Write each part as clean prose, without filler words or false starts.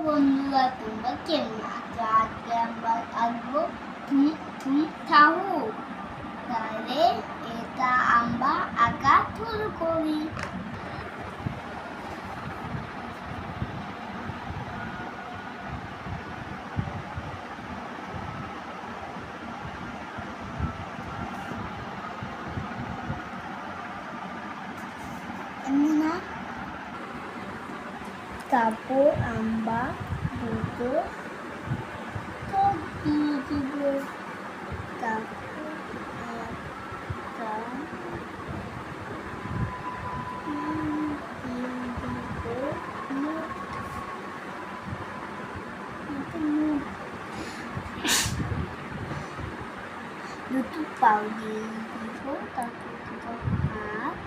বন্ধুরা, তোমরা কেমন আছো? আজকে আমরা আসবো থাহু। তাহলে এটা আমরা আঁকা শুরু করি। তারপর আমরা দুটো চোখ দিয়ে দিব। তারপর একটা দুটো পাও দিয়ে দিব। তারপর দুটো হাত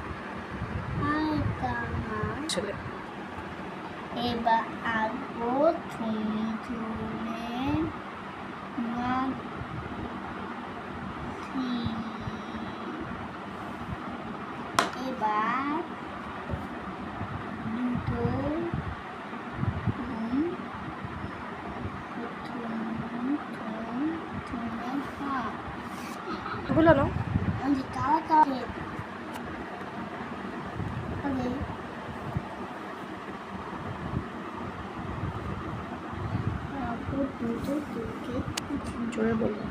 আর একটা হাত। এবার আঁকবো থুমথুমে মাছি। এবার দুটো বলো না কালা কালা জোরে বলবো।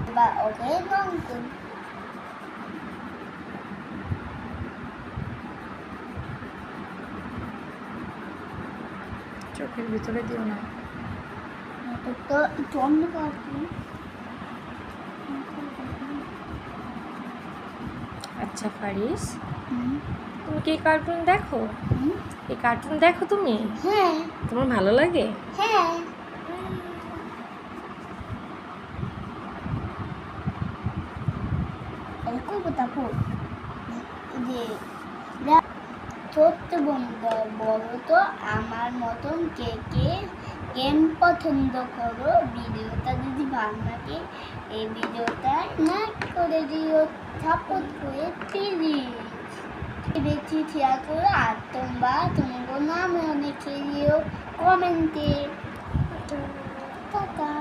এবার ওকে রং করি। চোখের ভিতরে দিও না। তো একটু অন্ধকার করি। আচ্ছা ফারিস, তুমি কি কার্টুন দেখো? এই কার্টুন দেখো তুমি? হ্যাঁ। তোমার ভালো লাগে? হ্যাঁ। তারপর যে ছোট্ট বন্ধু বলো তো, আমার মতন কে কে গেম পছন্দ করো? ভিডিওটা যদি ভালো লাগে এই ভিডিওটা লাইক করে দিও, সাপোর্ট করে প্লিজ বেশি শেয়ার করো। আর তোমার নামে অনেক দিও কমেন্টে। টাটা।